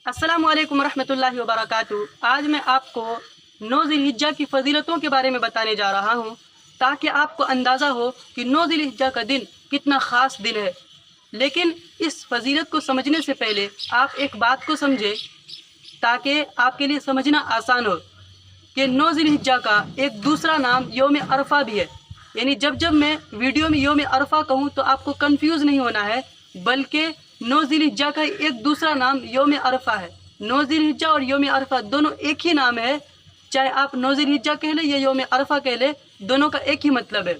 अस्सलामु अलैकुम रहमतुल्लाहि व बरकातुहू। आज मैं आपको 9 ज़िलहिज्जा की फ़जीलतों के बारे में बताने जा रहा हूँ, ताकि आपको अंदाज़ा हो कि 9 ज़िलहिज्जा का दिन कितना ख़ास दिन है। लेकिन इस फ़जीलत को समझने से पहले आप एक बात को समझें, ताकि आपके लिए समझना आसान हो कि 9 ज़िलहिज्जा का एक दूसरा नाम यौम अरफा भी है। यानी जब जब मैं वीडियो में यौम अरफा कहूँ तो आपको कंफ्यूज नहीं होना है, बल्कि 9 ज़िलहिज्जा का एक दूसरा नाम यौम अरफा है। 9 ज़िलहिज्जा और यौम अरफा दोनों एक ही नाम है, चाहे आप 9 ज़िलहिज्जा कह लें या यौम अरफा कह लें, दोनों का एक ही मतलब है।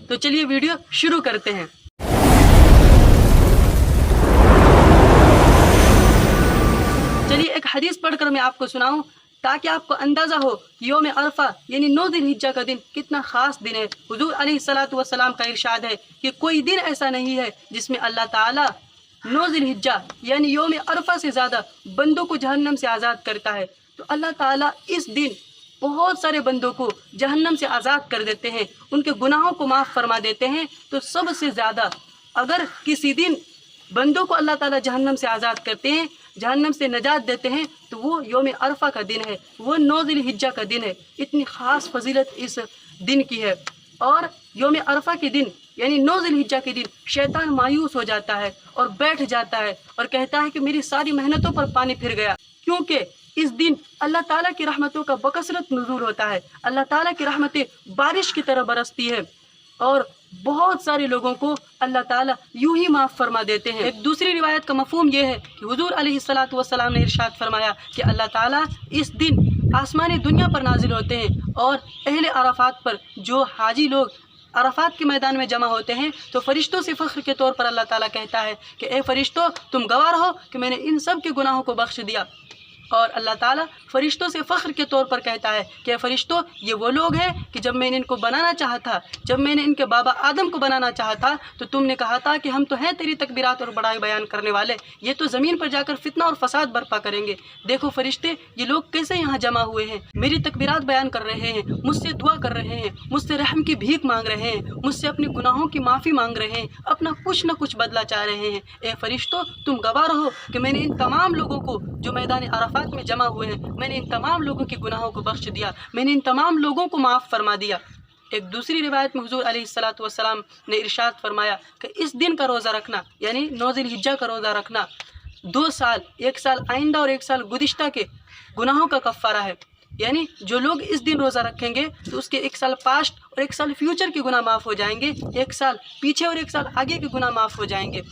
तो चलिए वीडियो शुरू करते हैं। चलिए एक हदीस पढ़कर मैं आपको सुनाऊं, ताकि आपको अंदाज़ा हो कि यौम अरफा यानी 9 ज़िलहिज्जा का दिन कितना ख़ास दिन है। हुज़ूर अलैहिस्सलातु वस्सलाम का इरशाद है कि कोई दिन ऐसा नहीं है जिसमें अल्लाह ताला 9 ज़िलहिज्जा यानी यौम अरफा से ज़्यादा बंदों को जहन्नम से आज़ाद करता है। तो अल्लाह ताला इस दिन बहुत सारे बंदों को जहन्नम से आज़ाद कर देते हैं, उनके गुनाहों को माफ़ फरमा देते हैं। तो सबसे ज़्यादा अगर किसी दिन बंदों को अल्लाह ताला जहन्नम से आज़ाद करते हैं, जहन्नम से नजात देते हैं, तो वो यौम अरफा का दिन है, वो 9 ज़िलहिज्जा का दिन है। इतनी ख़ास फजीलत इस दिन की है। और यौम अरफा के दिन यानी 9 ज़िलहिज्जा के दिन शैतान मायूस हो जाता है और बैठ जाता है और कहता है कि मेरी सारी मेहनतों पर पानी फिर गया, क्योंकि इस दिन अल्लाह ताला की रहमतों का बकसरत नुज़ूल होता है। अल्लाह ताला की रहमतें बारिश की तरह बरसती है और बहुत सारे लोगों को अल्लाह ताला यूं ही माफ़ फरमा देते हैं। एक दूसरी रिवायत का मफ़हूम यह है कि हुज़ूर अलैहिस्सलातु वस्सलाम ने इरशाद फरमाया कि अल्लाह ताला इस दिन आसमानी दुनिया पर नाजिल होते हैं और अहले अराफात पर जो हाजी लोग अराफात के मैदान में जमा होते हैं, तो फ़रिश्तों से फ़ख्र के तौर पर अल्लाह ताला कहता है कि ए फ़रिश्तों, तुम गवाह रहो कि मैंने इन सब के गुनाहों को बख्श दिया। और अल्लाह ताला फ़रिश्तों से फ़ख्र के तौर पर कहता है कि फ़रिश्तों, ये वो लोग हैं कि जब मैंने इनको बनाना चाहा था, जब मैंने इनके बाबा आदम को बनाना चाहा था, तो तुमने कहा था कि हम तो हैं तेरी तकबीरात और बड़ाई बयान करने वाले, ये तो ज़मीन पर जाकर फितना और फसाद बर्पा करेंगे। देखो फ़रिश्ते, ये लोग कैसे यहाँ जमा हुए हैं, मेरी तकबीरात बयान कर रहे हैं, मुझसे दुआ कर रहे हैं, मुझसे रहम की भीख मांग रहे हैं, मुझसे अपने गुनाहों की माफ़ी मांग रहे हैं, अपना कुछ न कुछ बदला चाह रहे हैं। ए फ़रिश्तों, तुम गवाह रहो कि मैंने इन तमाम लोगों को जो मैदान अराफात में जमा हुए हैं, मैंने इन तमाम लोगों के गुनाहों को बख्श दिया, मैंने इन तमाम लोगों को माफ़ फरमा दिया। एक दूसरी रिवायत में हुज़ूर अलैहिस्सलातु वस्सलाम ने इरशाद फरमाया कि इस दिन का रोज़ा रखना यानी 9 ज़िलहिज्जा का रोज़ा रखना 2 साल, 1 साल आइंदा और 1 साल गुज़िश्ता के गुनाहों का कफ़ारा है। यानी जो लोग इस दिन रोज़ा रखेंगे तो उसके 1 साल पास्ट और 1 साल फ्यूचर के गुनाह माफ़ हो जाएंगे, 1 साल पीछे और 1 साल आगे के गुनाह माफ़ हो जाएंगे।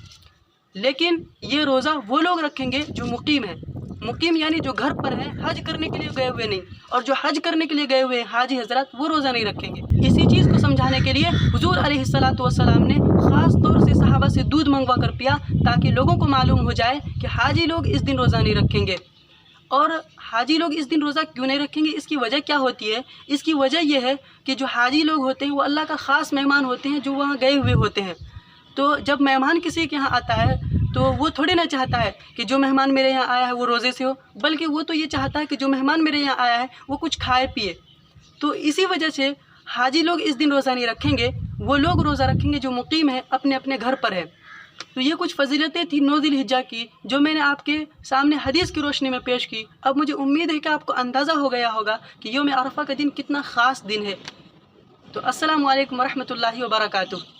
लेकिन ये रोज़ा वो लोग रखेंगे जो मुकीम है। मुकीम यानी जो घर पर है, हज करने के लिए गए हुए नहीं, और जो हज करने के लिए गए हुए हैं हाजी हजरत, वो रोज़ा नहीं रखेंगे। इसी चीज़ को समझाने के लिए हुज़ूर अलैहिस्सलातु वस्सलाम ने ख़ास तौर से सहाबा से दूध मंगवा कर पिया, ताकि लोगों को मालूम हो जाए कि हाजी लोग इस दिन रोज़ा नहीं रखेंगे। और हाजी लोग इस दिन रोज़ा क्यों नहीं रखेंगे, इसकी वजह क्या होती है? इसकी वजह यह है कि जो हाजी लोग होते हैं वो अल्लाह का ख़ास मेहमान होते हैं, जो वहाँ गए हुए होते हैं। तो जब मेहमान किसी के यहाँ आता है तो वो थोड़ी ना चाहता है कि जो मेहमान मेरे यहाँ आया है वो रोज़े से हो, बल्कि वो तो ये चाहता है कि जो मेहमान मेरे यहाँ आया है वो कुछ खाए पिए। तो इसी वजह से हाजी लोग इस दिन रोज़ा नहीं रखेंगे, वो लोग रोज़ा रखेंगे जो मुकीम है, अपने अपने घर पर है। तो ये कुछ फजीलतें थी 9 ज़िलहिज्जा की, जो मैंने आपके सामने हदीस की रोशनी में पेश की। अब मुझे उम्मीद है कि आपको अंदाज़ा हो गया होगा कि यौम अरफा का दिन कितना ख़ास दिन है। तो अस्सलामु अलैकुम व रहमतुल्लाहि व बरकातुहू।